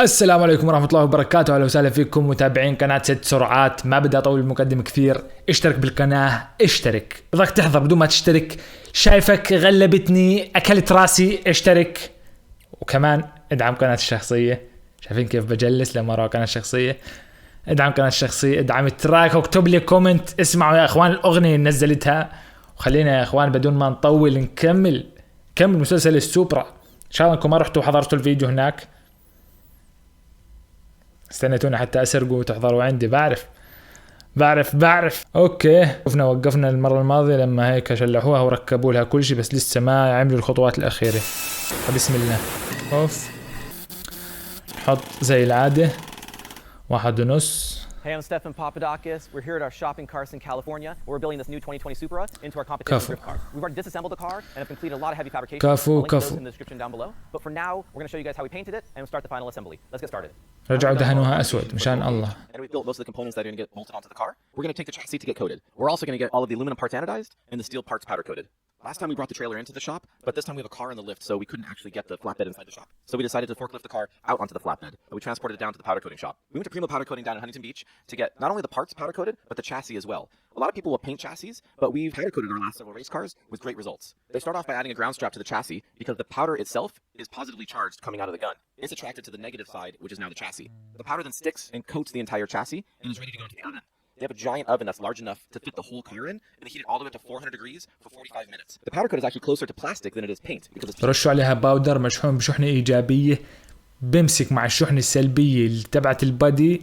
السلام عليكم ورحمة الله وبركاته. أهلا وسهلا فيكم متابعين قناة سرعات. ما بدي أطول المقدمة كثير، اشترك بالقناة، اشترك. بدك تحضر بدون ما تشترك؟ شايفك غلبتني، أكلت راسي، اشترك. وكمان ادعم قناة الشخصية. شايفين كيف بجلس لما أرى قناة الشخصية؟ ادعم قناة الشخصية، ادعم التراك، واكتب لي كومنت. اسمعوا يا اخوان الأغنية اللي نزلتها. وخلينا يا اخوان بدون ما نطول نكمل مسلسل السوبرا. ان شاء الله انكم ما رحتوا وحضرتوا الفيديو هناك، استنيتوني حتى اسرقوا وتحضروا عندي. بعرف. اوكي، وقفنا المرة الماضية لما هيك شلحوها وركبوا لها كل شيء، بس لسه ما عملوا الخطوات الأخيرة. بسم الله. نحط زي العادة 1.5. Hey, I'm Stefan Papadakis. We're here at our shop in Carson, California. We're building this new 2020 Supra into our competition drift car. We've already disassembled the car and have completed a lot of heavy fabrication. I'll link those in the description down below. But for now, we're going to show you guys how we painted it and we'll start the final assembly. Let's get started. رجعوا دهنوها أسود مشان الله. And we built most of the components that are going to get bolted onto the car. We're going to take the chassis to get coated. We're also going to get all of the aluminum parts anodized and the steel parts powder coated. Last time we brought the trailer into the shop, but this time we have a car in the lift, so we couldn't actually get the flatbed inside the shop. So we decided to forklift the car out onto the flatbed, but we transported it down to the powder coating shop. We went to Primo Powder Coating down in Huntington Beach to get not only the parts powder coated, but the chassis as well. A lot of people will paint chassis, but we've powder coated our last several race cars with great results. They start off by adding a ground strap to the chassis because the powder itself is positively charged coming out of the gun. It's attracted to the negative side, which is now the chassis. The powder then sticks and coats the entire chassis and is ready to go into the oven. They have a giant oven that's large enough to fit the whole car in, and they heat it all the way up to 400 degrees for 45 minutes. The powder coat is actually closer to plastic than it is paint because it's رشوا عليها باودر مشحون بشحنة إيجابية، بمسك مع الشحنة السلبية اللي تبعت البادي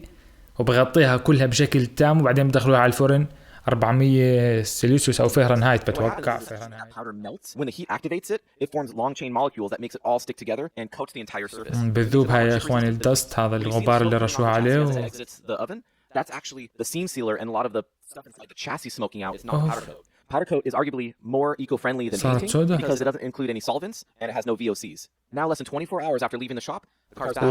وبغطيها كلها بشكل تام، وبعدين بدخلوها على الفرن 400 سلسيوس أو فهرنهايت بتوقع. powder melts when the heat activates it. It forms long chain molecules that makes it all stick together and coats the entire surface. بذوبها يا إخواني الدست، هذا الغبار اللي رشوها عليه. That's actually the seam sealer, and a lot of the stuff inside the chassis smoking out is not powder coat. Powder coat is arguably more eco-friendly than painting because it doesn't include any solvents and it has no VOCs. Now, less than 24 hours after leaving the shop, the car is back,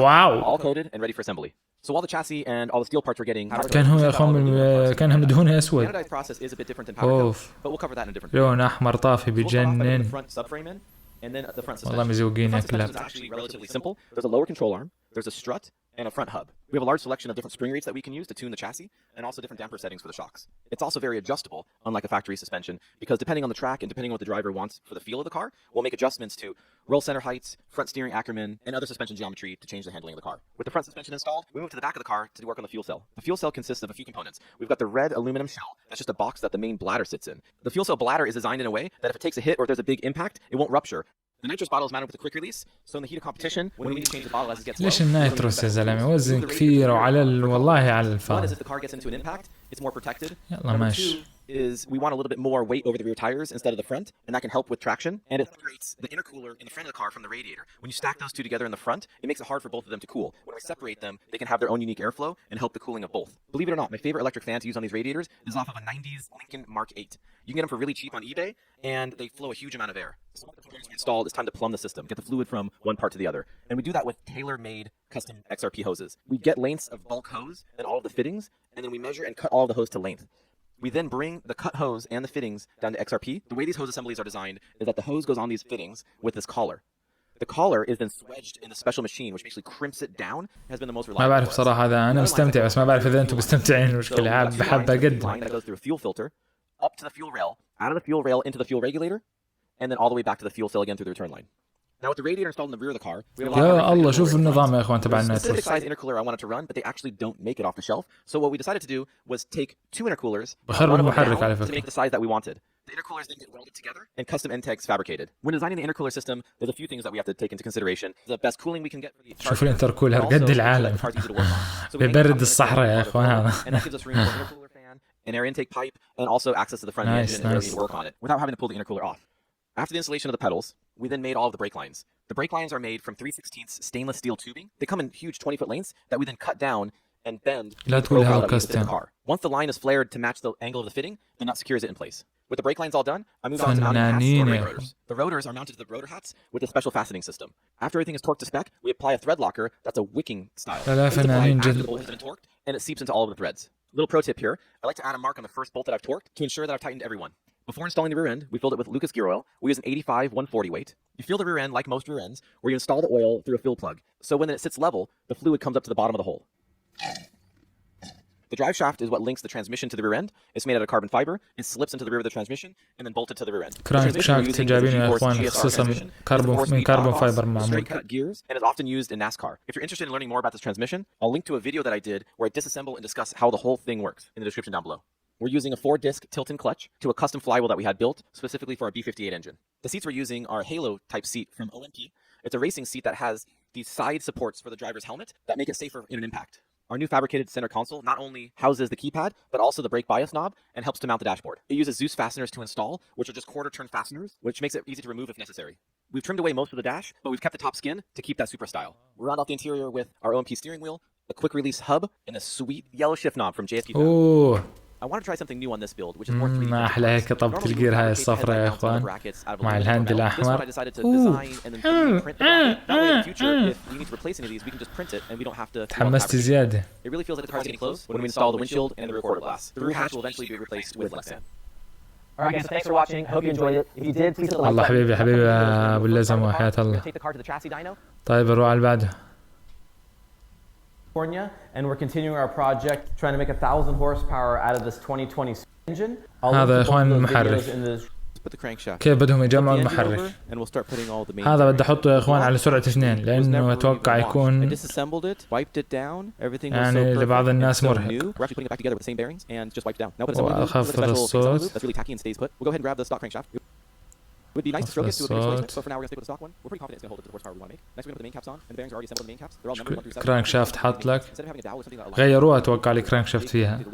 all coated and ready for assembly. So while the chassis and all the steel parts were getting كان هو يا اخوان كانها مدهونها اسود. The anodized process is a bit different than powder coat, but we'll cover that in a different video. لون احمر طافي بجنن. Front subframe in, and then the front suspension. والله مزوقينها كلها. It's actually relatively simple. There's a lower control arm, there's a strut, and a front hub. We have a large selection of different spring rates that we can use to tune the chassis, and also different damper settings for the shocks. It's also very adjustable, unlike a factory suspension, because depending on the track and depending on what the driver wants for the feel of the car, we'll make adjustments to roll center heights, front steering Ackerman, and other suspension geometry to change the handling of the car. With the front suspension installed, we move to the back of the car to work on the fuel cell. The fuel cell consists of a few components. We've got the red aluminum shell. That's just a box that the main bladder sits in. The fuel cell bladder is designed in a way that if it takes a hit or there's a big impact, it won't rupture. The nitrous bottle is mounted with a quick release, so in the heat of competition, when we need to change the bottle as it gets low. ليش النيتروس يا زلمة وزن كثير وعلى والله على الفاضي. One is if the car gets into an impact, it's more protected. يلا ماشي. Is we want a little bit more weight over the rear tires instead of the front, and that can help with traction. And it separates the intercooler in the front of the car from the radiator. When you stack those two together in the front, it makes it hard for both of them to cool. When we separate them, they can have their own unique airflow and help the cooling of both. Believe it or not, my favorite electric fan to use on these radiators is off of a 90s Lincoln Mark 8. You can get them for really cheap on eBay, and they flow a huge amount of air. So once the components are installed, it's time to plumb the system, get the fluid from one part to the other. And we do that with tailor-made custom XRP hoses. We get lengths of bulk hose and all of the fittings, and then we measure and cut all of the hose to length. We then bring the cut hose and the fittings down to XRP. The way these hose assemblies are designed is that the hose goes on these fittings with this collar. The collar is then swedged in a special machine which basically crimps it down. It has been the most reliable. ما بعرف صراحة هذا أنا مستمتع بس ما بعرف إذا أنتم مستمتعين. المشكلة بحبها جدا. That goes through a fuel filter, up to the fuel rail, out of the fuel rail into the fuel regulator, and then all the way back to the fuel cell again through the return line. Now with the radiator installed in the rear of the car, we have يا الله شوف النظام يا إخوان تبع النيتروس. النيتروس. Size intercooler I wanted to run, but they actually don't make it off the shelf. So what we decided to do was take two intercoolers, بخرب المحرك على to فكرة. make the size that we wanted. The intercoolers then get welded together and custom end tags fabricated. When designing the intercooler system, there's a few things that we have to take into consideration. The best cooling we can get for the شوف الانتركولر قد العالم. بيبرد الصحراء يا إخوان هذا. And that gives us room for an intercooler fan, an air intake pipe, and also access to the front of the engine and ability to work on it without having to pull the intercooler off. After the installation of the pedals, we then made all of the brake lines. The brake lines are made from 3/16 stainless steel tubing. They come in huge 20-foot lengths that we then cut down and bend لا تقول profile هذا that we put in the كاستم. car. Once the line is flared to match the angle of the fitting, then that secures it in place. With the brake lines all done, I moved on to mounting hats for brake rotors. The rotors are mounted to the rotor hats with a special fastening system. After everything is torqued to spec, we apply a thread locker that's a wicking style. It's applied after the bolt has been torqued, and it seeps into all of the threads. Little pro tip here, I like to add a mark on the first bolt that I've torqued to ensure that I've tightened every one. Before installing the rear end, we filled it with Lucas gear oil. We use an 85 140 weight. You fill the rear end like most rear ends, where you install the oil through a fill plug. So when it sits level, the fluid comes up to the bottom of the hole. The drive shaft is what links the transmission to the rear end. It's made out of carbon fiber. It slips into the rear of the transmission and then bolted to the rear end. كرانك شافت جايبينه يا اخوان خصوصا من كربون فايبر معمول. Straight cut gears and is often used in NASCAR. If you're interested in learning more about this transmission, I'll link to a video that I did where I disassemble and discuss how the whole thing works in the description down below. We're using a 4-disc tilt-in clutch to a custom flywheel that we had built specifically for our B58 engine. The seats we're using are a Halo type seat from OMP. It's a racing seat that has these side supports for the driver's helmet that make it safer in an impact. Our new fabricated center console not only houses the keypad, but also the brake bias knob and helps to mount the dashboard. It uses Zeus fasteners to install, which are just quarter-turn fasteners, which makes it easy to remove if necessary. We've trimmed away most of the dash, but we've kept the top skin to keep that Supra style. We round out the interior with our OMP steering wheel, a quick-release hub, and a sweet yellow shift knob from JSP. اوه I want to try something new on this build, which is more 3D. ما احلى هيك طبة الجير هاي الصفراء يا اخوان مع الهاند الاحمر. تحمست زيادة. It really feels like the car's getting close when we install the windshield and the rear quarter glass. The rear hatch will eventually be replaced with Lexan. Alright guys, so thanks for watching. I hope you enjoyed it. If you did, please hit the like الله حبيبي حبيبي ابو اللزم وحياة الله. Take the car to the chassis dyno. طيب نروح على اللي بعده. And we're continuing our project trying to make 1,000 horsepower out of this 2020 engine. هذا يا اخوان المحرك. Put the crankshaft. كيف بدهم يجمعوا المحرك؟ And we'll start putting all the main. هذا بدي احطه يا اخوان على سرعة 2 لانه اتوقع يكون disassembled it, wiped it down, everything was يعني لبعض الناس مرهق. We're actually putting it back together with the same bearings and just wiped down. Now put a وأخفض الصوت. that's really tacky and stays put. We'll go ahead and grab the stock crankshaft. It would be nice to stroke it to a bigger displacement, but for now we're going to stick with the stock one. We're pretty confident it's going to hold it to the horsepower we want to make. Next we're going to put the main caps on, and the bearings are already assembled in the main caps. They're all numbered 1 through 7. كرانك شافت حط لك. Instead of having a dowel with something that غيروها اتوقع لي كرانك شافت فيها. If you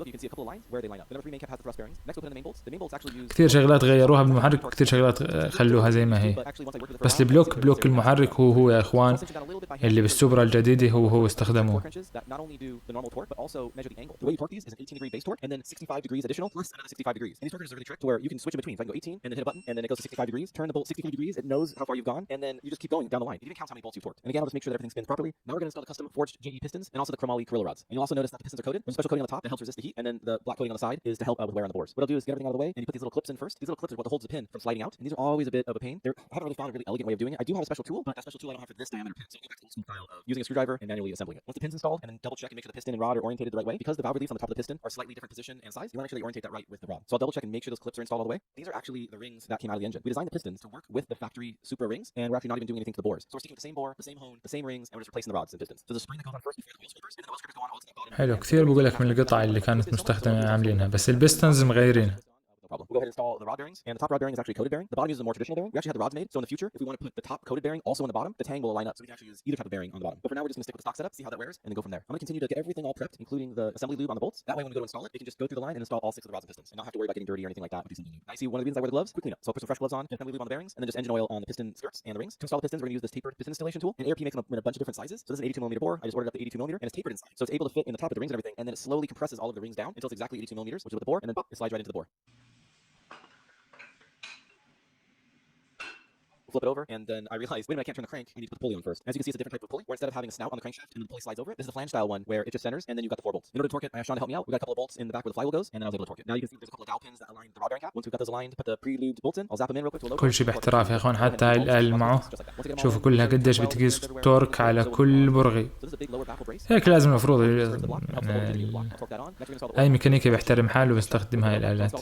look, you can see a couple of lines where they line up. The number 3 main cap has the thrust bearings. Next we'll put in the main bolts. The main bolts actually use كثير شغلات غيروها بالمحرك وكثير شغلات خلوها زي ما هي. بس البلوك المحرك هو يا اخوان اللي بالسوبرا الجديدة هو استخدموه. not only do the normal torque but also measure the angle. The way you torque these is an 18-degree base torque and then 65 degrees additional plus another 65 degrees. And these torque are really tricked to where you can switch in between. If I can go 18 and then hit a button and then it goes to 65 degrees, turn the bolt 65 degrees, it knows how far you've gone, and then you just keep going down the line. It even counts how many bolts you've torqued. And again, I'll just make sure that everything spins properly. Now we're going to install the custom forged JE pistons and also the chromoly Gorilla rods. And you'll also notice that the pistons are coated. There's a special coating on the top that helps resist the heat, and then the black coating on the side is to help with wear on the bores. What I'll do is get everything out of the way, and you put these little clips in first. These little clips are what holds the pin from sliding out, and these are always a bit of a pain. I haven't really found a really elegant way of doing it. I do have a special tool, but that special tool I don't have for this diameter pin. So I'll go back to the old school style of using a screwdriver and manually assembling it. Once the pin's installed, and then double check and make sure the piston and rod are oriented the right way. Because the valve reliefs on the top of the piston are slightly different position and size, you want to make sure they orientate that right with the rod. So I'll double check and make sure those clips are installed all the way. These are actually the rings that came out of the engine. We designed the pistons to work with the factory Supra rings, and we're actually not even doing anything to the bores. So we're sticking with the same bore, the same hone, the same rings, and we're just replacing the rods and pistons. There's a spring that goes on first before the wheel sweepers, and then the wheel sweepers go on all to the bottom. حلو كثير بقول لك من القطع اللي كانت مستخدمة عاملينها بس البستنز مغيرينها. We'll go ahead and install the rod bearings, and the top rod bearing is actually a coated bearing. The bottom uses a more traditional bearing. We actually had the rods made, so in the future, if we want to put the top coated bearing also in the bottom, the tang will line up, so we can actually use either type of bearing on the bottom. But for now, we're just going to stick with the stock setup, see how that wears, and then go from there. I'm going to continue to get everything all prepped, including the assembly lube on the bolts. That way, when we go to install it, we can just go through the line and install all 6 of the rods and pistons, and not have to worry about getting dirty or anything like that. I see one of the reasons I wear the gloves, quick cleanup. So I'll put some fresh gloves on, assembly lube on the bearings, and then just engine oil on the piston skirts and the rings. To install the pistons, we're going to use this tapered piston installation tool, and ARP makes them in a bunch of different sizes. So this is an 82mm bore. I just ordered up the 82mm, and it's tapered inside, so it's able to fit in the top of the rings and everything, and then it slowly compresses all of the rings down until it's exactly 82mm, which is with the bore, and then it slides right into the bore. Flip it over, and then I realized, wait a minute, I can't turn the crank. I need to put the pulley on first. As you can see, it's a different type of pulley, where instead of having a snout on the crankshaft and then the pulley slides over it, this is a flange style one where it just centers, and then you've got the 4 bolts. In order to torque it, I asked Sean to help me out. We got a couple of bolts in the back where the flywheel goes, and then I was able to torque it. Now you can see there's a couple of dowel pins that align the rod bearing cap. Once we've got those aligned, put the pre-lubed bolts in. I'll zap them in real quick to a low. كل شيء باحتراف يا اخوان حتى هاي الآلة اللي معه شوفوا كلها قديش بتقيس تورك على كل برغي. هيك لازم المفروض اي ميكانيكي بيحترم حاله بيستخدم هاي الآلات.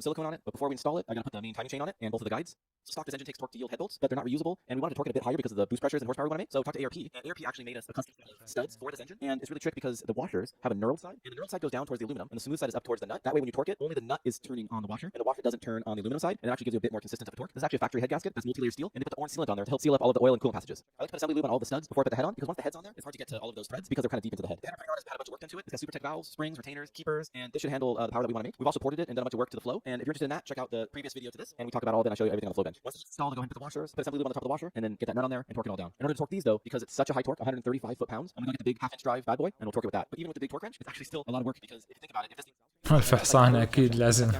Silicone on it, but before we install it, I gotta put the main timing chain on it and both of the guides. Stock this engine takes torque to yield head bolts, but they're not reusable, and we wanted to torque it a bit higher because of the boost pressures and horsepower we want to make. So we talked to ARP, and ARP actually made us a custom set of studs for this engine, and it's really tricky because the washers have a knurled side, and the knurled side goes down towards the aluminum, and the smooth side is up towards the nut. That way, when you torque it, only the nut is turning on the washer, and the washer doesn't turn on the aluminum side, and it actually gives you a bit more consistent of a torque. This is actually a factory head gasket that's multi-layer steel, and they put the orange sealant on there to help seal up all of the oil and coolant passages. I like to put assembly lube on all the studs before I put the head on, because once the head's on there, it's hard to get to all of those threads because they're kind of deep into the head. The header has had a bunch of work done to it. It's got super tech valves, springs, retainers, keepers, and this should handle the power that we want to make. We've also ported it and done a bunch of work to the flow, and if you're interested in that, check out the previous video to this, and we talk about all of it, and I show you everything on the flow bench. Once it's installed, I'll go ahead and put the washers, put assembly lube on the top of the washer, and then get that nut on there and torque it all down. In order to torque these though, because it's such a high torque, 135 foot-pounds, I'm gonna go get the big half-inch drive bad boy, and we'll torque it with that. But even with the big torque wrench, it's actually still a lot of work because if you think about it, if this thing's ألف حصان أكيد لازم.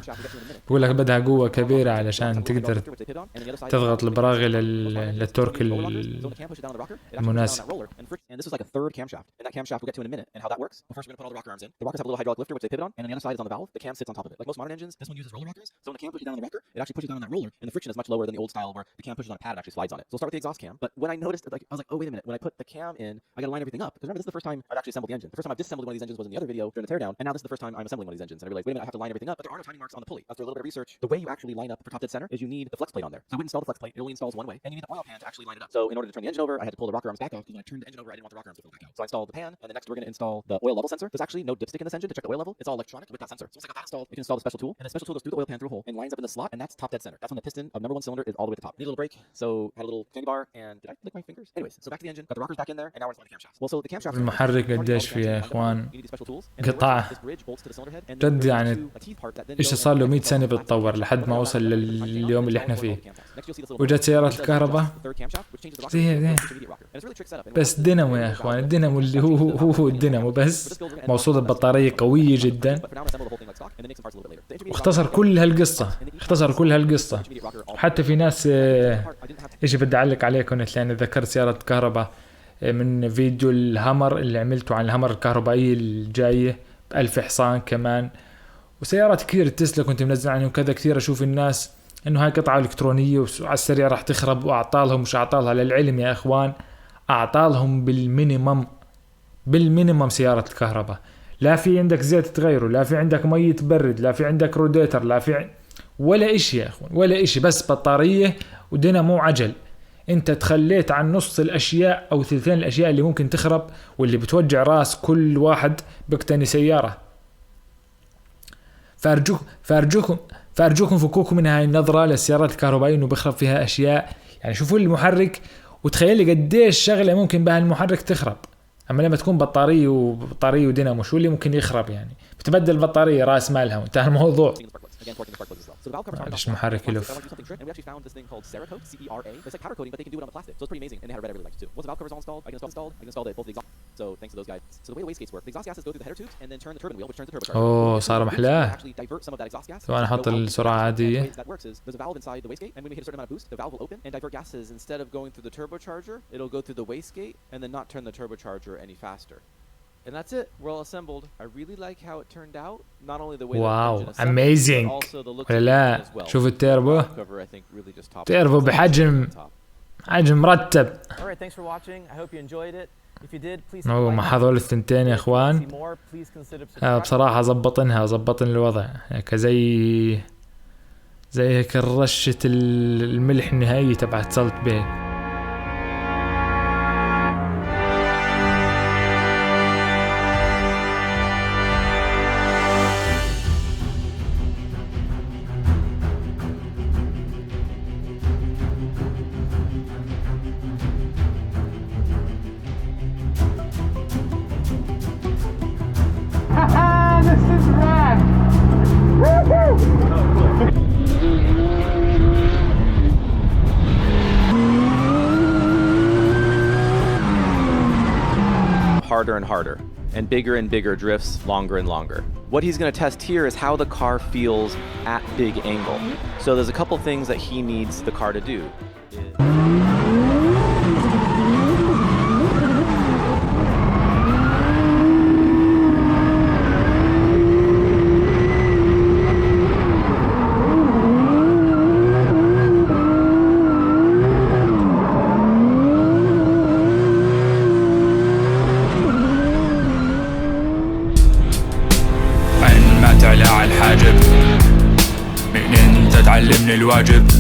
بقول لك بدها قوة كبيرة علشان تقدر تضغط البراغي للتورك المناسب. And this is like a third camshaft, and that camshaft we'll get to in a minute. And how that works? Well, first we're gonna put all the rocker arms in. The rockers have a little hydraulic lifter which they pivot on, and then the other side is on the valve. The cam sits on top of it. Like most modern engines, this one uses roller rockers. So when the cam pushes down on the rocker, it actually pushes down on that roller, and the friction is much lower than the old style where the cam pushes on a pad and actually slides on it. So we'll start with the exhaust cam. But when I noticed, like, I was like, oh wait a minute. When I put the cam in, I gotta line everything up. Because remember, this is the first time I've actually assembled the engine. The first time I've disassembled one of these engines was in the other video during the teardown, and now this is the first time I'm assembling one of these engines. And I realized, wait a minute, I have to line everything up, but there are no tiny marks on the pulley. After a little bit of research, the way you actually line up for top dead center is you need the flex plate on there. So I wouldn't install the flex plate; it only installs one way, and you need the oil pan to actually line it up. So in order to turn the engine over, I had to pull the rocker arms back off because when I turned the engine over, I didn't want the rocker arms to fall back out. So I installed the pan, and then next we're going to install the oil level sensor. There's actually no dipstick in this engine to check the oil level. It's all electronic with that sensor. So once I got that installed, you can install the special tool, and the special tool goes through the oil pan through a hole and lines up in the slot, and that's top dead center. That's when the piston of number one cylinder is all the way to the top. Need a little brake, so had a little candy bar, and did I lick my fingers? Anyways, so back to the engine, got the rockers back in there, and now we're installing the camshaft. Well, so the camshaft. المحرك قديش فيه يا إخوان قطع جد يعني إيش صار له 100 سنة بتطور لحد ما وصل لليوم اللي إحنا فيه. وجت سيارات الكهرباء زي بس دينامو يا إخوان، الدينامو اللي هو الدينامو بس موصول ببطارية قوية جدا، واختصر كل هالقصة. وحتى في ناس إيش بدي أعلق عليكم لأن ذكرت سيارة كهرباء من فيديو الهامر اللي عملته عن الهامر الكهربائية الجاية بألف حصان كمان، وسيارات كثير تسلا كنت منزل عنه وكذا كثير. أشوف الناس إنه هاي قطعة إلكترونية وعلى السريع راح تخرب، وأعطالهم مش أعطالها للعلم يا إخوان، أعطالهم بالمينيمم سيارة الكهرباء. لا في عندك زيت تغيره، لا في عندك مية تبرد، لا في عندك روديتر، لا في ولا إشي يا إخوان، ولا إشي، بس بطارية ودينامو عجل. انت تخليت عن نص الاشياء او ثلثين الاشياء اللي ممكن تخرب واللي بتوجع راس كل واحد بيقتني سيارة. فارجوكم فكوكم من هاي النظرة للسيارات الكهربائية انه بيخرب فيها اشياء. يعني شوفوا المحرك وتخيلي قديش شغلة ممكن بها المحرك تخرب. اما لما تكون بطارية ودينامو شو اللي ممكن يخرب؟ يعني بتبدل البطارية راس مالها وانتهى الموضوع. معلش محرك يلف. And we actually found this thing called Serracoat, C-E-R-A. It's like powder coating, but they can do it on the plastic. So it's pretty amazing. And they had a red I really liked too. Once the valve covers all installed, I can install it both the exhaust. So thanks to those guys. So the way the wastegates work, the exhaust gases go through the header tubes and then turn the turbine wheel, which turns the turbocharger. اوه صار محلاه. Actually divert some of that exhaust gas. وانا احط السرعة عادية. The way that works is there's a valve inside the wastegate, and when we hit a certain amount of boost, the valve will open and divert gases. Instead of going through the turbocharger, it'll go through the wastegate and then not turn the turbocharger any faster. And that's it. We're all assembled. I really like how it turned out. Not only the way واو amazing. ولا لا شوف التيربو. تيربو بحجم مرتب. Alright, thanks for watching. I hope you enjoyed it. If you did, please. مع هذول الثنتين يا اخوان بصراحة زبطن الوضع هيك زي هيك رشة الملح النهائية تبعت صلت به. Harder and harder, and bigger drifts, longer and longer. What he's going to test here is how the car feels at big angle. So there's a couple things that he needs the car to do. تعلمني الواجب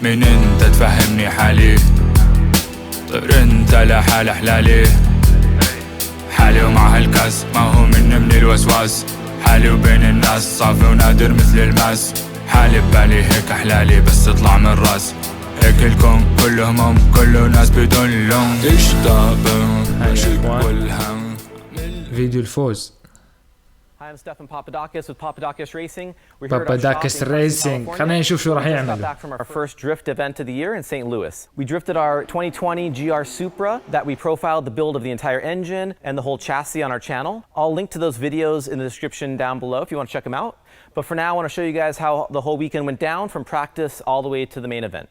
من انت تفهمني حالي طير انت لحال احلالي حالي ومع هالكاس ما هو من الوسواس حالي وبين الناس صافي ونادر مثل الماس حالي ببالي هيك احلالي بس تطلع من راس هيك الكون كله هموم كله ناس بدون لون اشتاق مشيك والهم. فيديو الفوز. Hi, I'm Stefan Papadakis with Papadakis Racing. We're here at our shop باباداكس in ريسينج. California. خلينا نشوف شو راح We just got يعمل. back from our first drift event of the year in St. Louis. We drifted our 2020 GR Supra that we profiled the build of the entire engine and the whole chassis on our channel. I'll link to those videos in the description down below if you want to check them out. But for now, I want to show you guys how the whole weekend went down from practice all the way to the main event.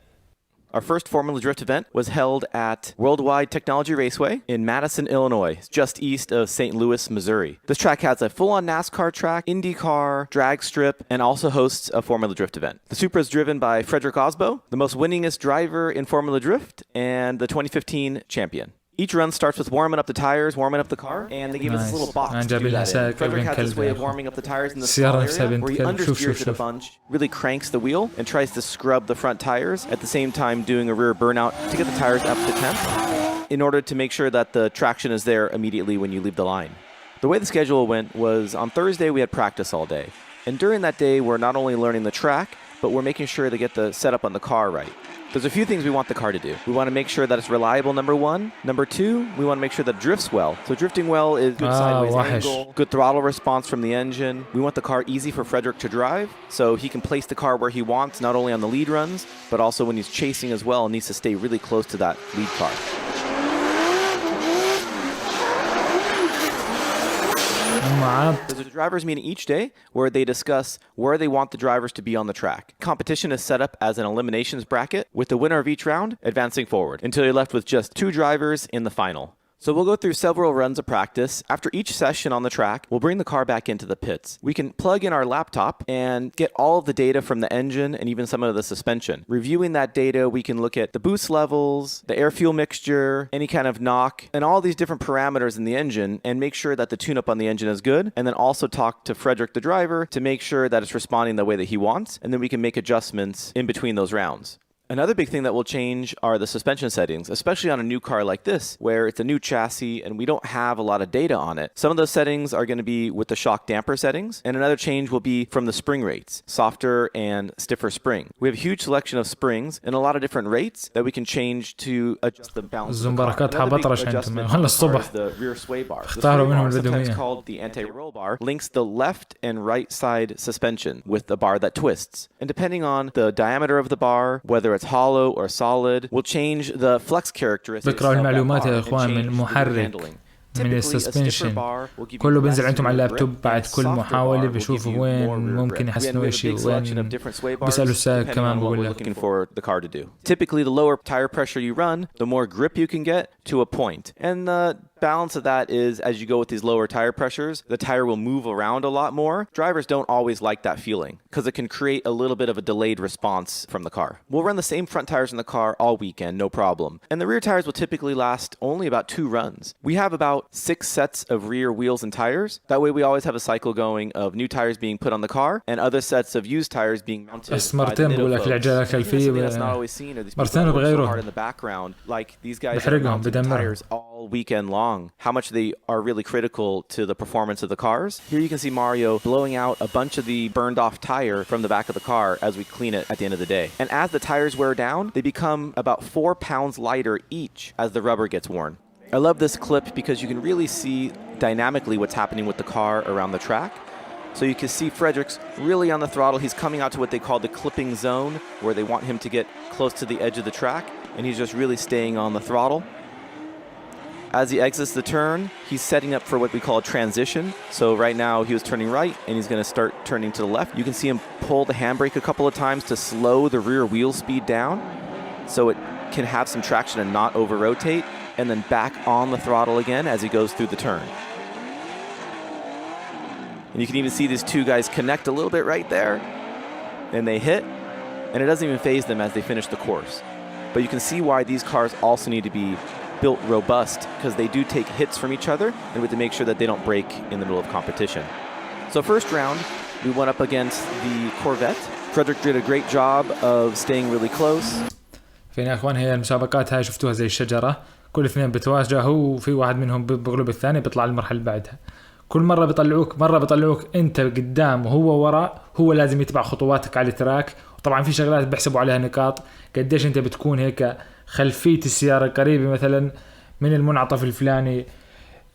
Our first Formula Drift event was held at Worldwide Technology Raceway in Madison, Illinois, just east of St. Louis, Missouri. This track has a full-on NASCAR track, IndyCar, drag strip, and also hosts a Formula Drift event. The Supra is driven by Frederick Osbo, the most winningest driver in Formula Drift and the 2015 champion. Each run starts with warming up the tires, warming up the car, and they give us this little box to do that in. Frederick has this way of warming up the tires in the small area where he understeers it a bunch, really cranks the wheel, and tries to scrub the front tires, at the same time doing a rear burnout to get the tires up to temp in order to make sure that the traction is there immediately when you leave the line. The way the schedule went was on Thursday we had practice all day. And during that day we're not only learning the track, but we're making sure to get the setup on the car right. There's a few things we want the car to do. We want to make sure that it's reliable, number one. Number two, we want to make sure that it drifts well. So drifting well is good sideways angle, good throttle response from the engine. We want the car easy for Frederick to drive, so he can place the car where he wants, not only on the lead runs, but also when he's chasing as well, needs to stay really close to that lead car. There's a drivers meeting each day where they discuss where they want the drivers to be on the track. Competition is set up as an eliminations bracket with the winner of each round advancing forward until you're left with just 2 drivers in the final. So we'll go through several runs of practice. After each session on the track, we'll bring the car back into the pits. We can plug in our laptop and get all of the data from the engine and even some of the suspension. Reviewing that data, we can look at the boost levels, the air-fuel mixture, any kind of knock, and all these different parameters in the engine and make sure that the tune-up on the engine is good, and then also talk to Frederick, the driver, to make sure that it's responding the way that he wants, and then we can make adjustments in between those rounds. Another big thing that will change are the suspension settings, especially on a new car like this, where it's a new chassis and we don't have a lot of data on it. Some of those settings are going to be with the shock damper settings, and another change will be from the spring rates, softer and stiffer spring. We have a huge selection of springs and a lot of different rates that we can change to adjust the balance of the car. Another big adjustment is the rear sway bar. The sway bar, sometimes called the anti-roll bar, links the left and right side suspension with the bar that twists. And depending on the diameter of the bar, whether it's hollow or solid, will change the flex characteristics. ذكروا المعلومات يا اخوان من المحرك من السسبنشن كله بينزل عندهم على اللابتوب بعد كل محاولة بيشوفوا وين ممكن يحسنوا شيء وين بيسألوا السائق كمان بقول لك. Typically the lower tire pressure you run, the more grip you can get to a point. And the balance of that is as you go with these lower tire pressures, the tire will move around a lot more. Drivers don't always like that feeling because it can create a little bit of a delayed response from the car. We'll run the same front tires in the car all weekend, no problem. And the rear tires will typically last only about 2 runs. We have about 6 sets of rear wheels and tires. That way we always have a cycle going of new tires being put on the car and other sets of used tires being mounted by the middle folks. That's not always seen or these people work so hard in the background. Like these guys are mounting tires all weekend long. How much they are really critical to the performance of the cars. Here you can see Mario blowing out a bunch of the burned off tire from the back of the car as we clean it at the end of the day. And as the tires wear down, they become about 4 pounds lighter each as the rubber gets worn. I love this clip because you can really see dynamically what's happening with the car around the track. So you can see Fredericks really on the throttle. He's coming out to what they call the clipping zone, where they want him to get close to the edge of the track, and he's just really staying on the throttle. As he exits the turn, he's setting up for what we call a transition. So right now he was turning right and he's going to start turning to the left. You can see him pull the handbrake a couple of times to slow the rear wheel speed down so it can have some traction and not over-rotate, and then back on the throttle again as he goes through the turn. And you can even see these 2 guys connect a little bit right there, and they hit, and it doesn't even faze them as they finish the course. But you can see why these cars also need to be built robust, because they do take hits from each other, and we have to make sure that they don't break in the middle of competition. So first round, we went up against the Corvette. Frederick did a great job of staying really close. فينا اخوان هي المسابقات هاي شفتوها زي الشجرة، كل 2 بتواجهوا وفي واحد منهم بغلب الثاني بيطلع المرحلة اللي بعدها. كل مرة بيطلعوك انت قدام وهو وراء، هو لازم يتبع خطواتك على التراك. وطبعا في شغلات بحسبوا عليها نقاط، قديش انت بتكون هيك خلفية السيارة قريبة مثلا من المنعطف الفلاني،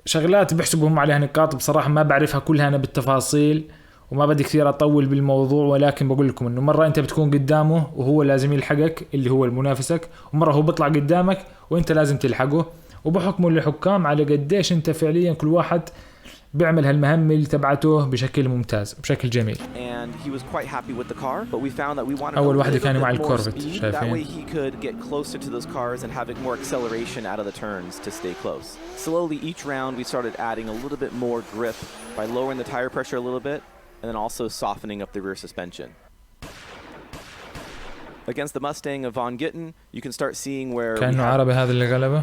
شغلات بيحسبهم عليها نقاط، بصراحة ما بعرفها كلها أنا بالتفاصيل وما بدي كثير أطول بالموضوع، ولكن بقول لكم إنه مرة أنت بتكون قدامه وهو لازم يلحقك اللي هو المنافسك، ومرة هو بيطلع قدامك وأنت لازم تلحقه، وبحكموا الحكام على قديش أنت فعليا كل واحد بيعمل هالمهمة اللي تبعته بشكل ممتاز بشكل جميل. أول واحدة كان مع الكورفت، شايفين؟ Slowly each round we started adding a little bit more grip by lowering the tire pressure a little bit and then also softening up the rear suspension. Against the Mustang of Von Gittin, you can start seeing where كأنه عربي هذا اللي غلبه.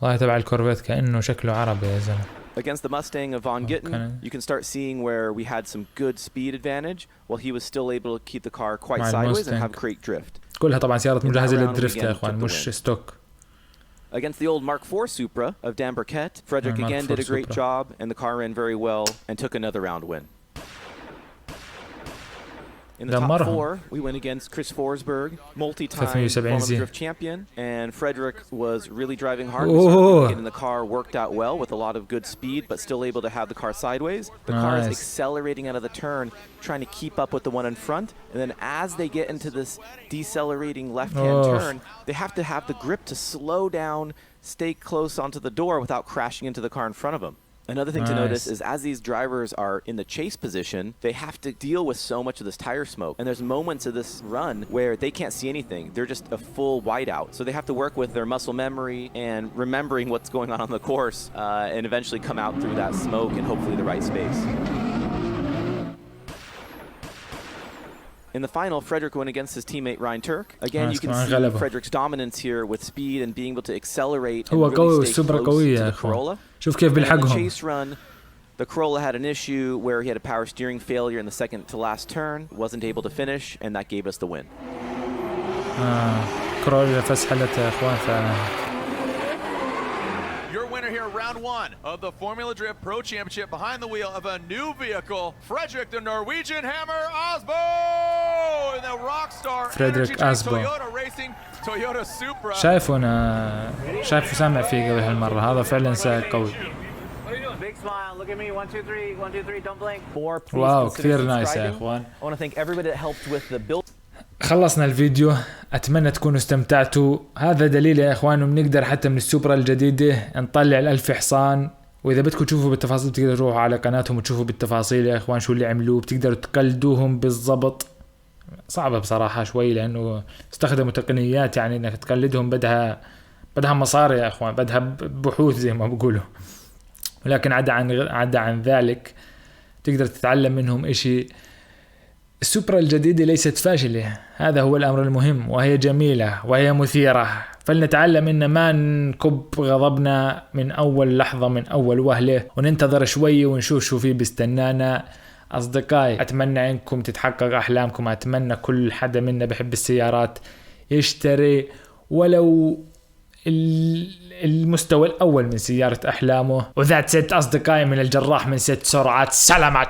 والله تبع الكورفت كأنه شكله عربي يا زلمة. Against the Mustang of Von Gittin, you can start seeing where we had some good speed advantage while he was still able to keep the car quite sideways and have great drift. كلها طبعا سيارات مجهزة للدريفت يا اخوان، مش ستوك. Against the old Mark IV Supra of Dan Burkett, Frederick again did a great job and the car ran very well and took another round win. In the top four, we went against Chris Forsberg, multi-time Formula Drift champion, and Frederick was really driving hard. Getting the car worked out well with a lot of good speed, but still able to have the car sideways. The car is accelerating out of the turn, trying to keep up with the one in front, and then as they get into this decelerating left-hand turn, they have to have the grip to slow down, stay close onto the door without crashing into the car in front of them. Another thing to notice is as these drivers are in the chase position, they have to deal with so much of this tire smoke. And there's moments of this run where they can't see anything. They're just a full whiteout. So they have to work with their muscle memory and remembering what's going on the course and eventually come out through that smoke in hopefully the right space. In the final, Frederick went against his teammate Ryan Turk. Again, you can see Frederick's dominance here with speed and being able to accelerate and really stay close to the Corolla. شوف كيف بيلحقهم. In the chase run, the Corolla had an issue where he had a power steering failure in the second to last turn, wasn't able to finish, and that gave us the win. كورولا فسحلتها يا اخوان فعلا. Your winner here, round one of the Formula Drift Pro Championship, behind the wheel of a new vehicle, Frederick the Norwegian Hammer Asbo, and the Rockstar Energy Drink Toyota Racing Toyota Supra. شايفه أنا شايفه سامع فيه قبل هالمرة، هذا فعلا سائق قوي. واو كثير نايس يا اخوان. خلصنا الفيديو، اتمنى تكونوا استمتعتوا. هذا دليل يا اخوان بنقدر حتى من السوبرا الجديدة نطلع الألف حصان، واذا بدكم تشوفوا بالتفاصيل بتقدروا تروحوا على قناتهم وتشوفوا بالتفاصيل يا اخوان شو اللي عملوه، بتقدروا تقلدوهم بالضبط. صعبة بصراحة شوي لانه استخدموا تقنيات يعني انك تقلدهم بدها مصاري يا اخوان، بدها بحوث زي ما بقولوا، ولكن عدا عن ذلك تقدر تتعلم منهم اشي. السوبرا الجديدة ليست فاشلة، هذا هو الأمر المهم، وهي جميلة وهي مثيرة، فلنتعلم إن ما نكب غضبنا من أول لحظة من أول وهلة، وننتظر شوي ونشوف شو فيه بيستنانا. أصدقائي أتمنى إنكم تتحقق أحلامكم، أتمنى كل حدا منا بحب السيارات يشتري ولو المستوى الأول من سيارة أحلامه. وذات ست أصدقائي من الجراح من ست سرعات، سلامات.